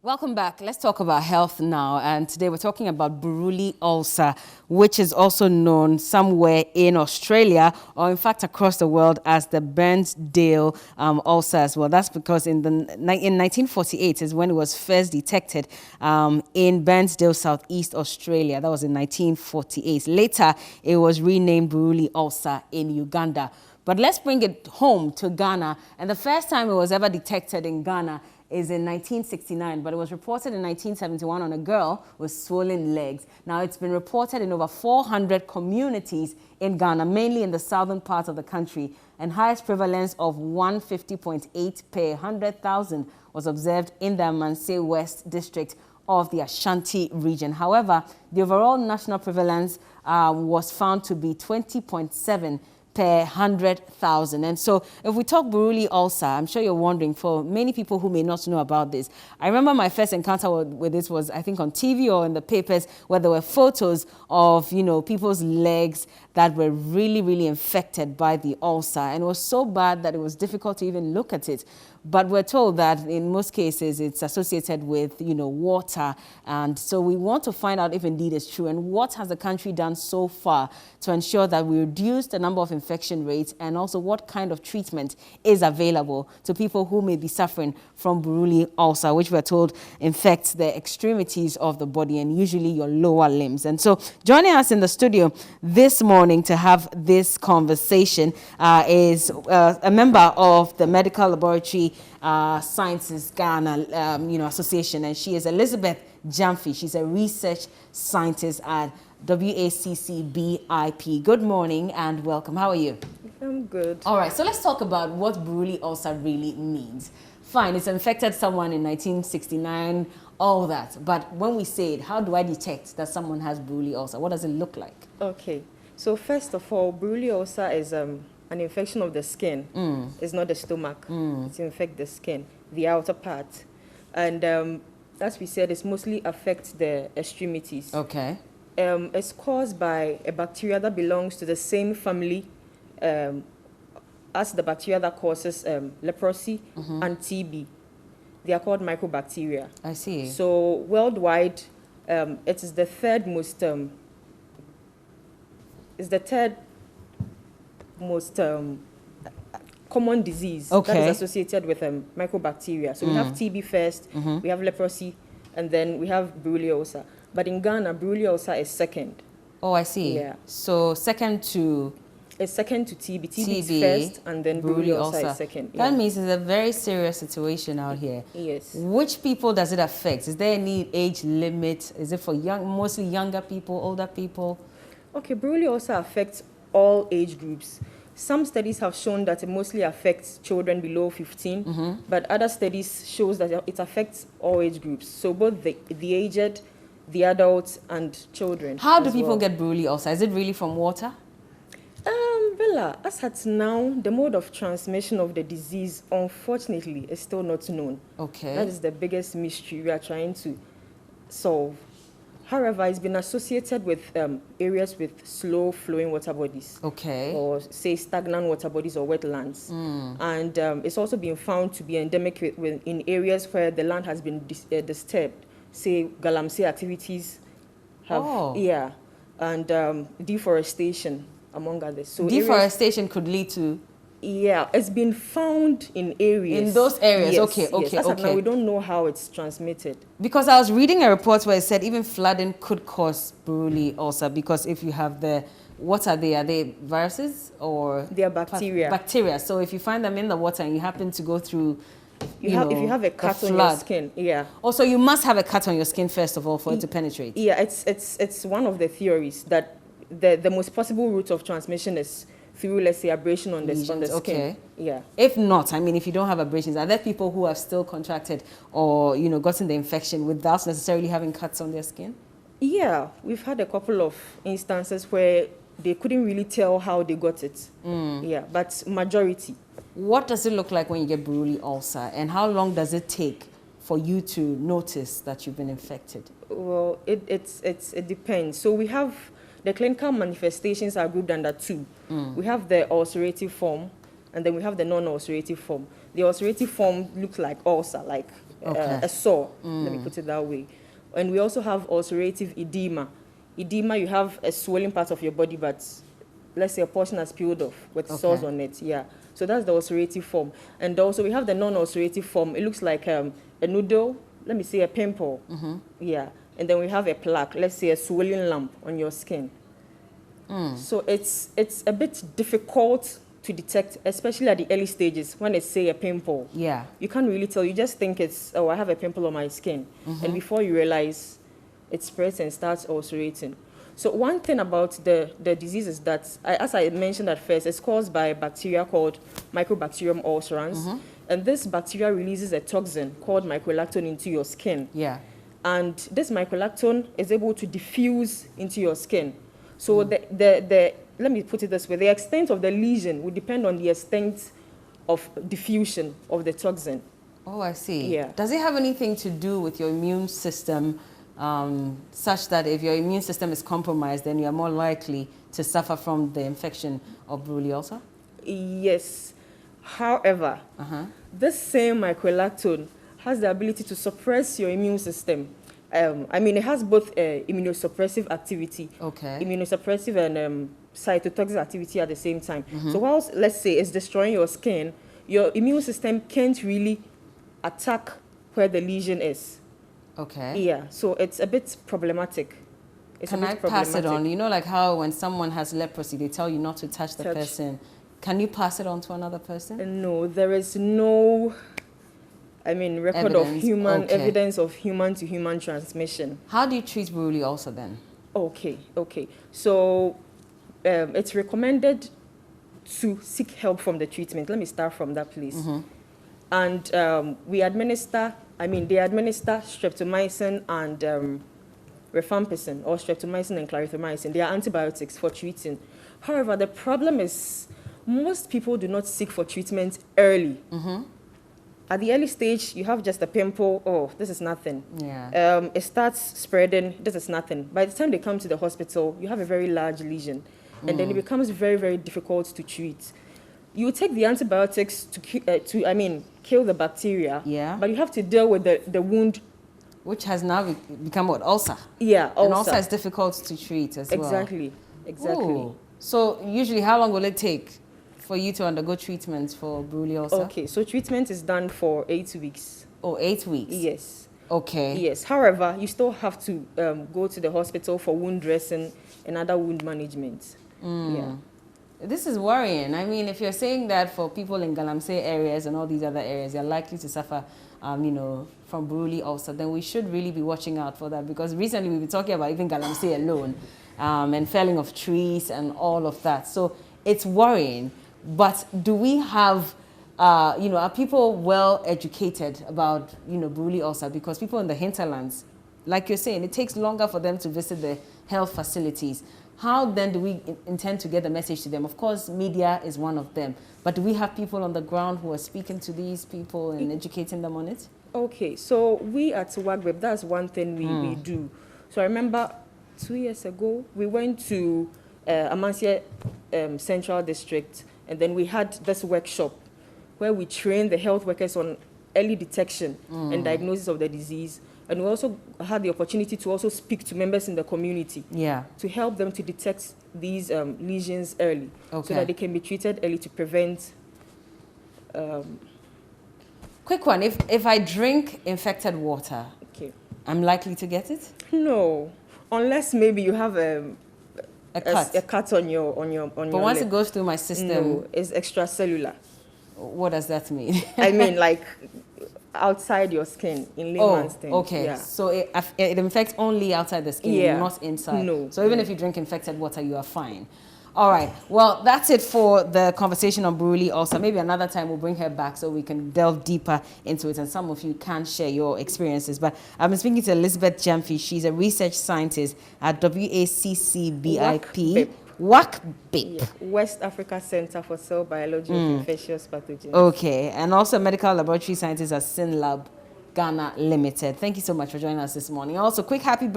Welcome back. Let's talk about health now. And today we're talking about Buruli ulcer, which is also known somewhere in Australia or in fact across the world as the Burnsdale ulcer as well. That's because in 1948 is when it was first detected in Burnsdale, Southeast Australia. That was in 1948. Later, it was renamed Buruli ulcer in Uganda. But let's bring it home to Ghana. And the first time it was ever detected in Ghana is in 1969, but it was reported in 1971 on a girl with swollen legs. Now, it's been reported in over 400 communities in Ghana, mainly in the southern part of the country, and highest prevalence of 150.8 per 100,000 was observed in the Amansay West district of the Ashanti region. However, the overall national prevalence was found to be 20.7 per 100,000. And so if we talk Buruli ulcer, I'm sure you're wondering, for many people who may not know about this, I remember my first encounter with this was, I think, on TV or in the papers, where there were photos of, people's legs that were really, really infected by the ulcer. And it was so bad that it was difficult to even look at it. But we're told that in most cases it's associated with, water. And so we want to find out if indeed it's true. And what has the country done so far to ensure that we reduce the number of infection rates, and also what kind of treatment is available to people who may be suffering from Buruli ulcer, which we're told infects the extremities of the body and usually your lower limbs. And so joining us in the studio this morning to have this conversation is a member of the Medical Laboratory Sciences Ghana Association, and she is Elizabeth Jamfi. She's a research scientist at WACCBIP. Good morning and welcome. How are you? I'm good. All right, so let's talk about what Buruli ulcer really means. Fine, it's infected someone in 1969, all that. But when we say it, how do I detect that someone has Buruli ulcer? What does it look like? Okay, so first of all, Buruli ulcer is an infection of the skin. It's not the stomach. It infects the skin, the outer part. And as we said, it mostly affects the extremities. Okay. It's caused by a bacteria that belongs to the same family as the bacteria that causes leprosy and TB. They are called mycobacteria. I see. So worldwide, it is the third most common disease that is associated with mycobacteria. So we have TB first, we have leprosy, and then we have Buruli ulcer. But in Ghana, Buruli ulcer is second. Oh, I see. Yeah. So second to... It's second to TB. TB is first, and then Buruli ulcer is second. That means it's a very serious situation out here. Yes. Which people does it affect? Is there any age limit? Is it for mostly younger people, older people? Okay, Buruli ulcer affects all age groups. Some studies have shown that it mostly affects children below 15, but other studies shows that it affects all age groups. So both the aged, the adults, and children. How do people get Buruli ulcer? Is it really from water? Bella, as at now, the mode of transmission of the disease, unfortunately, is still not known. Okay. That is the biggest mystery we are trying to solve. However, it's been associated with areas with slow-flowing water bodies. Okay. Or, say, stagnant water bodies or wetlands. And it's also been found to be endemic in areas where the land has been disturbed. Say, galamsey activities have, and deforestation, among others. So deforestation could lead to... Yeah, it's been found in areas. In those areas, yes, okay. Now we don't know how it's transmitted. Because I was reading a report where it said even flooding could cause Buruli ulcer, because if you have what are they? Are they viruses or? They are bacteria. Bacteria. So if you find them in the water and you happen to go through, if you have a cut on your skin, Also, you must have a cut on your skin first of all for it to penetrate. Yeah, it's one of the theories that the most possible route of transmission is through, let's say, abrasion on the skin. Okay. Yeah. If not, if you don't have abrasions, are there people who have still contracted or, gotten the infection without necessarily having cuts on their skin? Yeah, we've had a couple of instances where they couldn't really tell how they got it. Yeah, but majority. What does it look like when you get Buruli ulcer, and how long does it take for you to notice that you've been infected? Well, it depends. So we have... The clinical manifestations are grouped under two. We have the ulcerative form, and then we have the non-ulcerative form. The ulcerative form looks like ulcer, like a sore, let me put it that way. And we also have ulcerative edema. Edema, you have a swelling part of your body, but let's say a portion has peeled off with sores on it. Yeah. So that's the ulcerative form. And also we have the non-ulcerative form. It looks like a noodle, let me say a pimple. Yeah. And then we have a plaque, let's say a swelling lump on your skin. So it's a bit difficult to detect, especially at the early stages when it's, say, a pimple. Yeah. You can't really tell. You just think it's, oh, I have a pimple on my skin. And before you realize, it spreads and starts ulcerating. So one thing about the disease is that, as I mentioned at first, it's caused by a bacteria called Mycobacterium ulcerans. And this bacteria releases a toxin called microlactone into your skin. Yeah. And this microlactone is able to diffuse into your skin. So let me put it this way, the extent of the lesion would depend on the extent of diffusion of the toxin. Oh, I see. Yeah. Does it have anything to do with your immune system, such that if your immune system is compromised, then you are more likely to suffer from the infection of Buruli ulcer? Yes. However, this same microlactone has the ability to suppress your immune system. I mean, it has both immunosuppressive activity, immunosuppressive and cytotoxic activity at the same time. So whilst, let's say, it's destroying your skin, your immune system can't really attack where the lesion is. Okay. Yeah, so it's a bit problematic. Can I pass it on? You know, like how when someone has leprosy, they tell you not to touch the person. Can you pass it on to another person? No, there is no, record of human evidence of human to human transmission. How do you treat Buruli ulcer then? Okay. So it's recommended to seek help from the treatment. Let me start from that place. And they administer streptomycin and rifampicin, or streptomycin and clarithromycin. They are antibiotics for treating. However, the problem is most people do not seek for treatment early. At the early stage, you have just a pimple. Oh, this is nothing. Yeah. It starts spreading. This is nothing. By the time they come to the hospital, you have a very large lesion. And then it becomes very, very difficult to treat. You take the antibiotics to kill the bacteria. Yeah. But you have to deal with the wound. Which has now become what? Ulcer. Yeah, ulcer. And ulcer is difficult to treat as well. Exactly. Ooh. So usually how long will it take for you to undergo treatment for Buruli ulcer? Okay, so treatment is done for 8 weeks. Oh, 8 weeks? Yes. Okay. Yes. However, you still have to go to the hospital for wound dressing and other wound management. Yeah. This is worrying. I mean, if you're saying that for people in Galamsey areas and all these other areas, they're likely to suffer, from Buruli ulcer, then we should really be watching out for that, because recently we've been talking about even Galamsey alone, and felling of trees and all of that. So it's worrying. But do we have, are people well educated about, Buruli ulcer? Because people in the hinterlands, like you're saying, it takes longer for them to visit the health facilities. How then do we intend to get the message to them? Of course, media is one of them. But do we have people on the ground who are speaking to these people and educating them on it? Okay, so we at WAGWEB, that's one thing we do. So I remember 2 years ago, we went to Amansia Central District, and then we had this workshop where we trained the health workers on early detection and diagnosis of the disease. And we also had the opportunity to also speak to members in the community to help them to detect these lesions early, so that they can be treated early to prevent. Quick one, if I drink infected water, I'm likely to get it? No, unless maybe you have a cut on your But once it goes through my system, no, it's extracellular. What does that mean? I mean, like outside your skin, in layman's terms. Okay. Yeah. So it infects only outside the skin, not inside. No. So even if you drink infected water, you are fine. All right. Well, that's it for the conversation on Buruli ulcer. Maybe another time we'll bring her back so we can delve deeper into it, and some of you can share your experiences. But I've been speaking to Elizabeth Jamfi. She's a research scientist at WACCBIP. WACBIP. Yeah. West Africa Center for Cell Biology of Infectious Pathogens. Okay. And also a medical laboratory scientist at SynLab Ghana Limited. Thank you so much for joining us this morning. Also, quick happy birthday